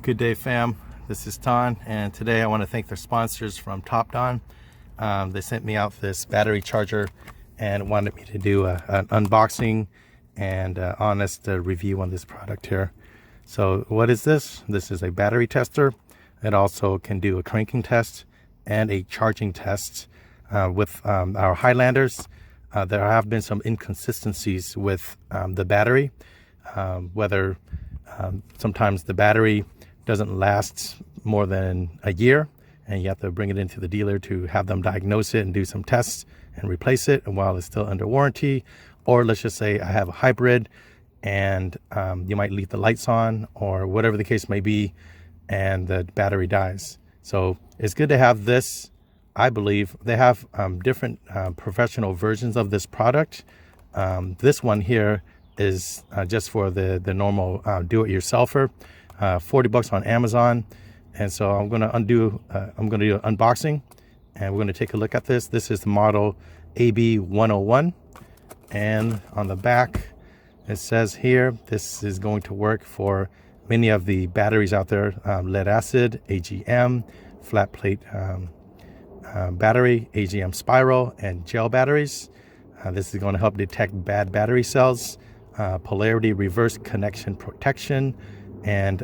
Good day, fam. This is Tan, and today I want to thank their sponsors from Topdon. They sent me out this battery charger and wanted me to do an unboxing and honest review on this product here. So what is this? This is a battery tester. It also can do a cranking test and a charging test. With our Highlanders, there have been some inconsistencies with the battery, whether sometimes the battery doesn't last more than a year, and you have to bring it into the dealer to have them diagnose it and do some tests and replace it while it's still under warranty. Or let's just say I have a hybrid and you might leave the lights on or whatever the case may be, and the battery dies. So it's good to have this. I believe they have different professional versions of this product. This one here is just for the normal do-it-yourselfer. 40 bucks on Amazon. And so I'm going to do an unboxing, and we're going to take a look at this. This is the model AB101, and on the back it says here this is going to work for many of the batteries out there: lead acid, AGM, flat plate battery, AGM spiral, and gel batteries. This is going to help detect bad battery cells, polarity reverse connection protection, and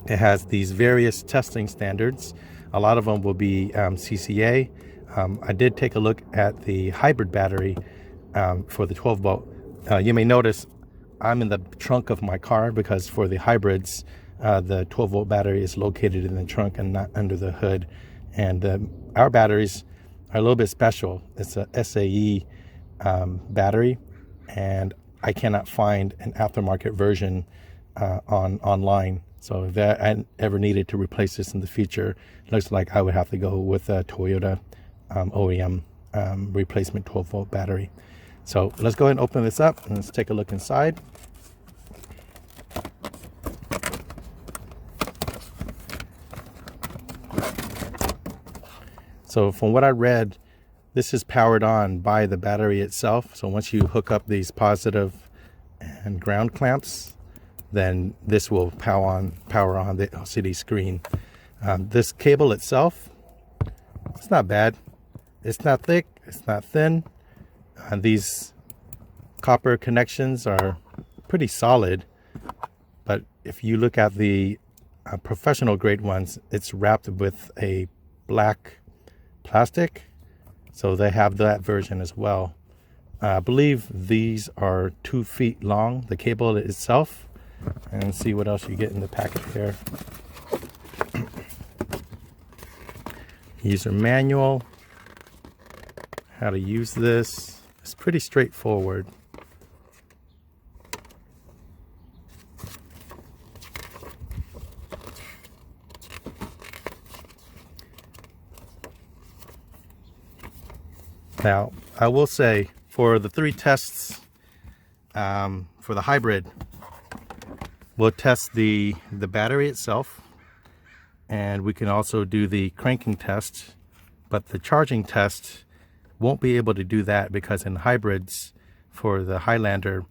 it has these various testing standards. A lot of them will be CCA. I did take a look at the hybrid battery for the 12 volt. You may notice I'm in the trunk of my car because for the hybrids, the 12 volt battery is located in the trunk and not under the hood. And our batteries are a little bit special. It's a SAE battery, and I cannot find an aftermarket version online. So if I ever needed to replace this in the future, it looks like I would have to go with a Toyota OEM replacement 12 volt battery. So let's go ahead and open this up and let's take a look inside. So from what I read, this is powered on by the battery itself. So once you hook up these positive and ground clamps, then this will power on the LCD screen. This cable itself, it's not bad. It's not thick, it's not thin. These copper connections are pretty solid, but if you look at the professional grade ones, it's wrapped with a black plastic. So they have that version as well. I believe these are 2 feet long, the cable itself. And see what else you get in the packet here. User manual, how to use this. It's pretty straightforward. Now, I will say for the 3 tests for the hybrid, we'll test the battery itself, and we can also do the cranking test, but the charging test won't be able to do that because in hybrids for the Highlander,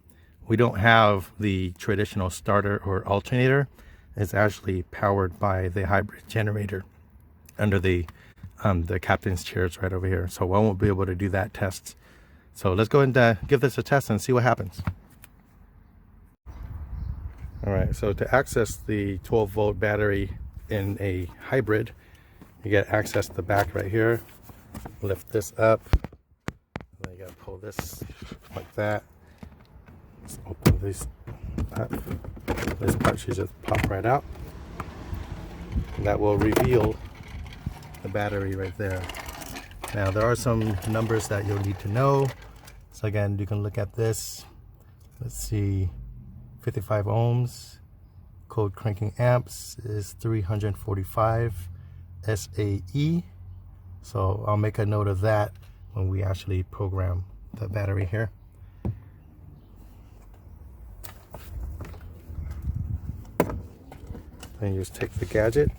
we don't have the traditional starter or alternator. It's actually powered by the hybrid generator under the captain's chairs right over here. So I won't be able to do that test. So let's go ahead and give this a test and see what happens. All right, so to access the 12 volt battery in a hybrid, you get access to the back right here. Lift this up, and then you gotta pull this like that. Let's open this up. This part should just pop right out. And that will reveal the battery right there. Now there are some numbers that you'll need to know. So again, you can look at this. Let's see. 55 ohms, code cranking amps is 345 SAE. So I'll make a note of that when we actually program the battery here. Then you just take the gadget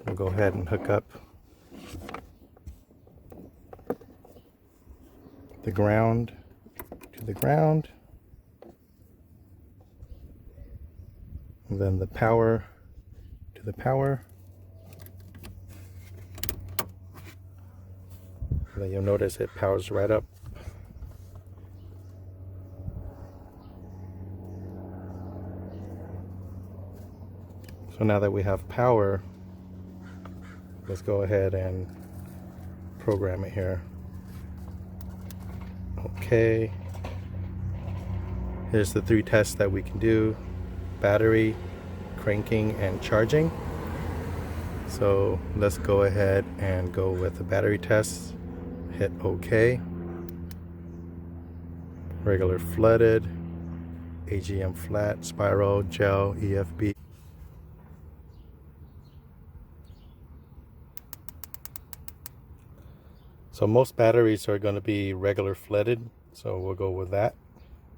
and go ahead and hook up the ground to the ground. And then the power to the power. And then you'll notice it powers right up. So now that we have power, let's go ahead and program it here. Okay. Here's the 3 tests that we can do: battery, cranking, and charging. So let's go ahead and go with the battery test. Hit OK. Regular flooded, AGM flat, spiral, gel, EFB. So most batteries are going to be regular flooded, so we'll go with that.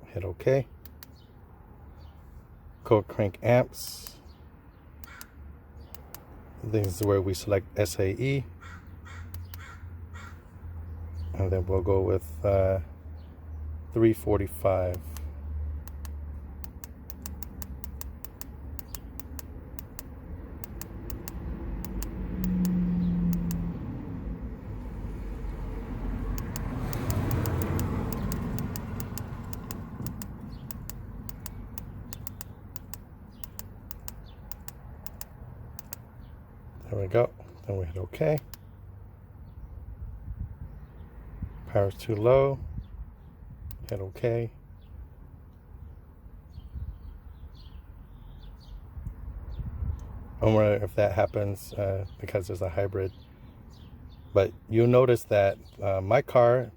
Hit OK. Cold crank amps. This is where we select SAE. And then we'll go with 345. There we go. Then we hit OK. Power's too low. Hit OK. I wonder if that happens because there's a hybrid. But you'll notice that my car,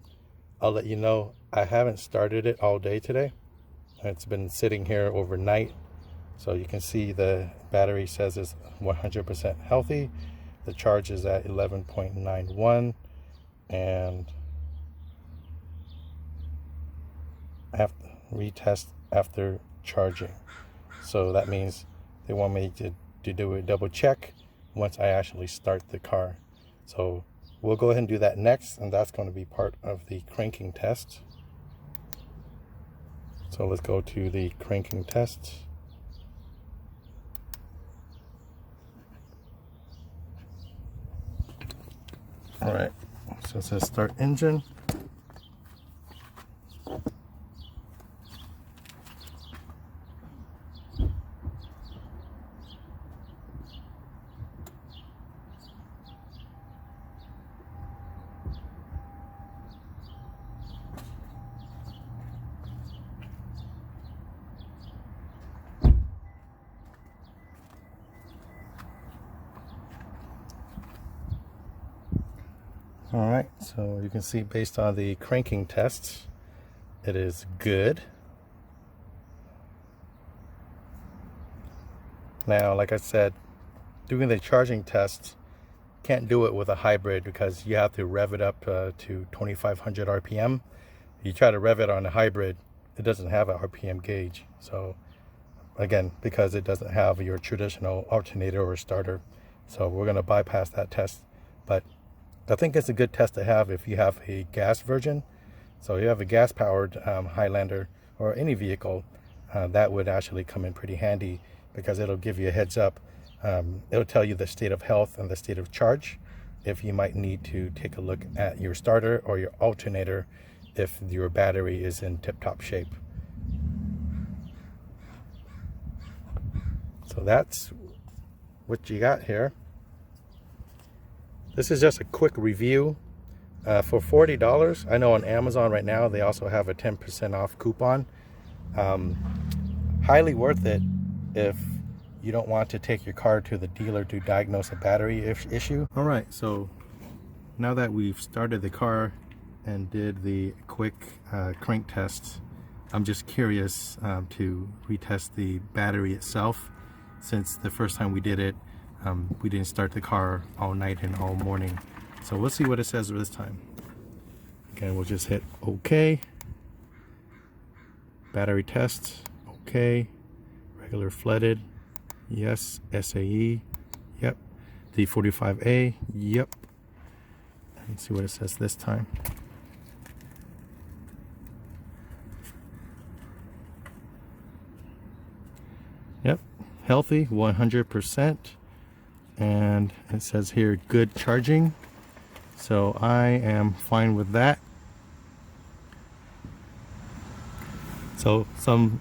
I'll let you know, I haven't started it all day today. It's been sitting here overnight. So you can see the battery says it's 100% healthy. The charge is at 11.91, and I have to retest after charging. So that means they want me to do a double check once I actually start the car. So we'll go ahead and do that next, and that's going to be part of the cranking test. So let's go to the cranking test. All right, so it says start engine. All right, so you can see based on the cranking tests, it is good. Now, like I said, doing the charging test, can't do it with a hybrid because you have to rev it up to 2500 RPM. You try to rev it on a hybrid, it doesn't have an RPM gauge. So again, because it doesn't have your traditional alternator or starter. So we're gonna bypass that test. But I think it's a good test to have if you have a gas version. So if you have a gas powered Highlander or any vehicle, that would actually come in pretty handy because it'll give you a heads up. It'll tell you the state of health and the state of charge if you might need to take a look at your starter or your alternator if your battery is in tip-top shape. So that's what you got here. This is just a quick review. For $40, I know on Amazon right now they also have a 10% off coupon. Highly worth it if you don't want to take your car to the dealer to diagnose a battery issue. All right, so now that we've started the car and did the quick crank test, I'm just curious to retest the battery itself, since the first time we did it, we didn't start the car all night and all morning. So we'll see what it says this time. Again, we'll just hit OK. Battery test, OK. Regular flooded, yes. SAE, yep. D45A, yep. And see what it says this time. Yep, healthy, 100%, and it says here good charging, so I am fine with that. So some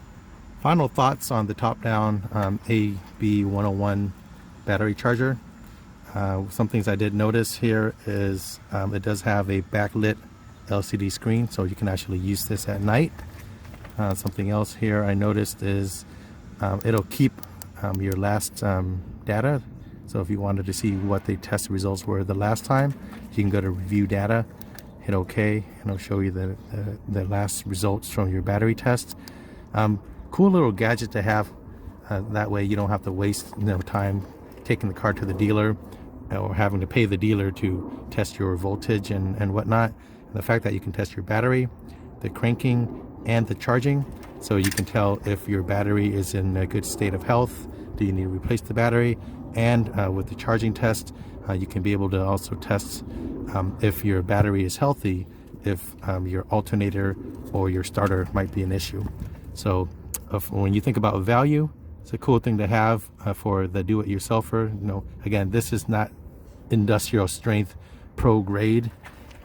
final thoughts on the top-down AB101 battery charger. Some things I did notice here is it does have a backlit LCD screen, so you can actually use this at night. Something else here I noticed is it'll keep your last data. So if you wanted to see what the test results were the last time, you can go to review data, hit OK, and it'll show you the last results from your battery test. Cool little gadget to have. That way you don't have to waste time taking the car to the dealer or having to pay the dealer to test your voltage and whatnot. And the fact that you can test your battery, the cranking, and the charging, so you can tell if your battery is in a good state of health. Do you need to replace the battery? And with the charging test, you can be able to also test if your battery is healthy, if your alternator or your starter might be an issue. So when you think about value, it's a cool thing to have for the do-it-yourselfer. Again, this is not industrial strength pro grade.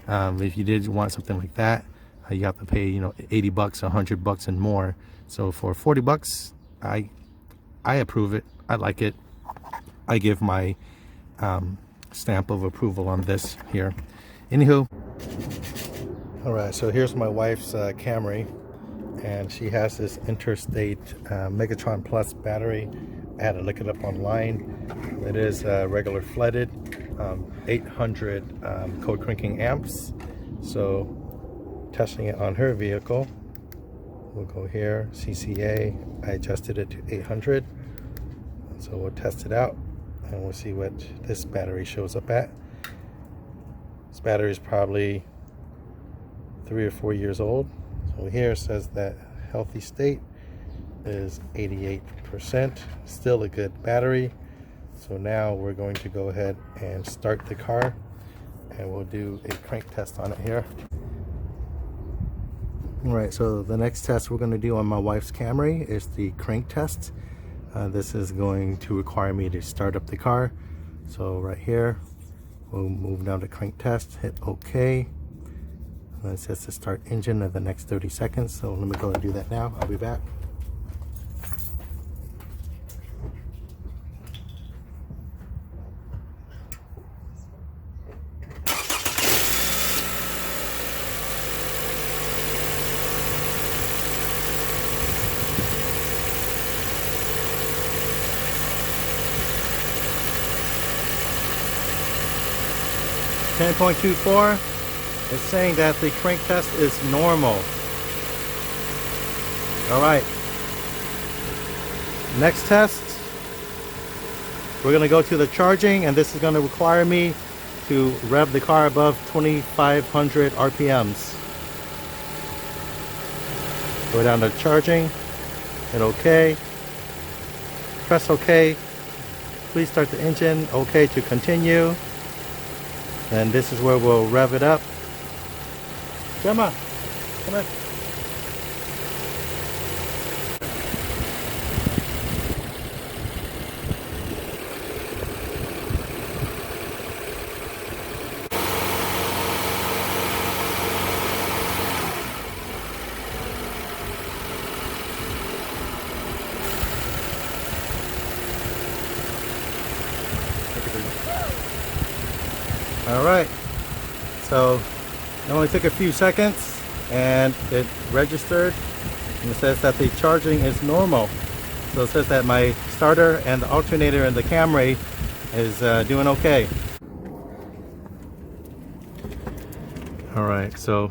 If you did want something like that, you have to pay 80 bucks, 100 bucks and more. So for 40 bucks, I approve it. I like it. I give my stamp of approval on this here. Anywho, all right, so here's my wife's Camry, and she has this Interstate Megatron Plus battery. I had to look it up online. It is regular flooded, 800 code cranking amps. So testing it on her vehicle, we'll go here, CCA. I adjusted it to 800. So we'll test it out and we'll see what this battery shows up at. This battery is probably 3 or 4 years old. So here it says that healthy state is 88%, still a good battery. So now we're going to go ahead and start the car and we'll do a crank test on it here. All right, so the next test we're going to do on my wife's Camry is the crank test. This is going to require me to start up the car. So right here, we'll move down to crank test, hit OK. And it says to start engine in the next 30 seconds. So let me go and do that now. I'll be back. .24 is saying that the crank test is normal. All right, next test, we're going to go to the charging, and this is going to require me to rev the car above 2,500 RPMs. Go down to charging, hit OK, press OK, please start the engine, OK to continue. And this is where we'll rev it up. Gemma, come on. All right, so it only took a few seconds and it registered, and it says that the charging is normal. So it says that my starter and the alternator in the Camry is doing okay. All right, so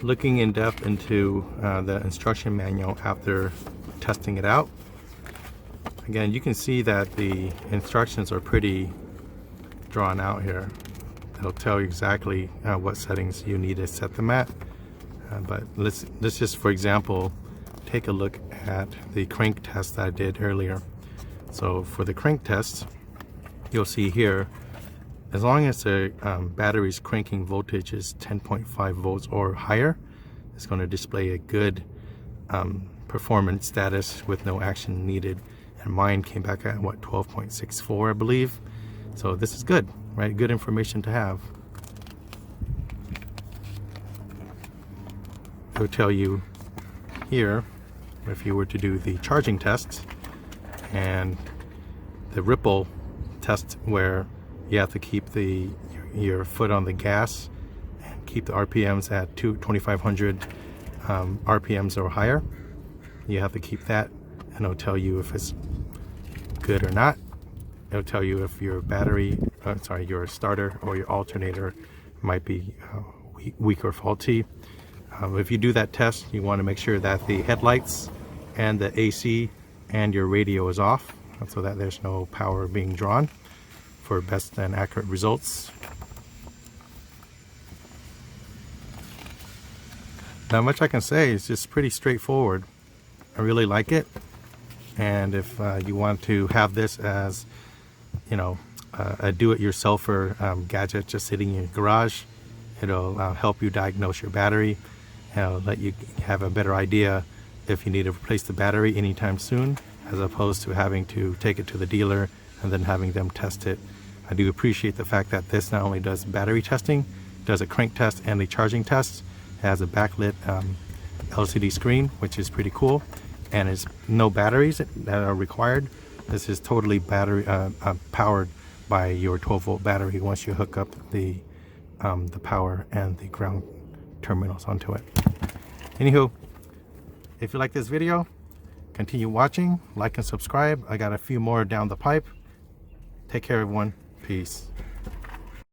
looking in depth into the instruction manual after testing it out, again, you can see that the instructions are pretty drawn out here. They'll tell you exactly what settings you need to set them at. But let's just, for example, take a look at the crank test that I did earlier. So for the crank test, you'll see here, as long as the battery's cranking voltage is 10.5 volts or higher, it's going to display a good performance status with no action needed. and mine came back at what, 12.64, I believe. So this is good, right? Good information to have. It will tell you here if you were to do the charging test and the ripple test, where you have to keep your foot on the gas and keep the RPMs at 2,500 RPMs or higher. You have to keep that, and it'll tell you if it's good or not. It'll tell you if your battery, your starter or your alternator might be weak or faulty. If you do that test, you want to make sure that the headlights and the AC and your radio is off, so that there's no power being drawn for best and accurate results. Not much I can say. It's just pretty straightforward. I really like it, and if you want to have this as, you know, a do-it-yourselfer gadget just sitting in your garage, it'll help you diagnose your battery, and it'll let you have a better idea if you need to replace the battery anytime soon, as opposed to having to take it to the dealer and then having them test it. I do appreciate the fact that this not only does battery testing, does a crank test and a charging test. It has a backlit LCD screen, which is pretty cool, and it's no batteries that are required. This is totally battery powered by your 12-volt battery once you hook up the power and the ground terminals onto it. Anywho, if you like this video, continue watching, like and subscribe. I got a few more down the pipe. Take care, everyone. Peace.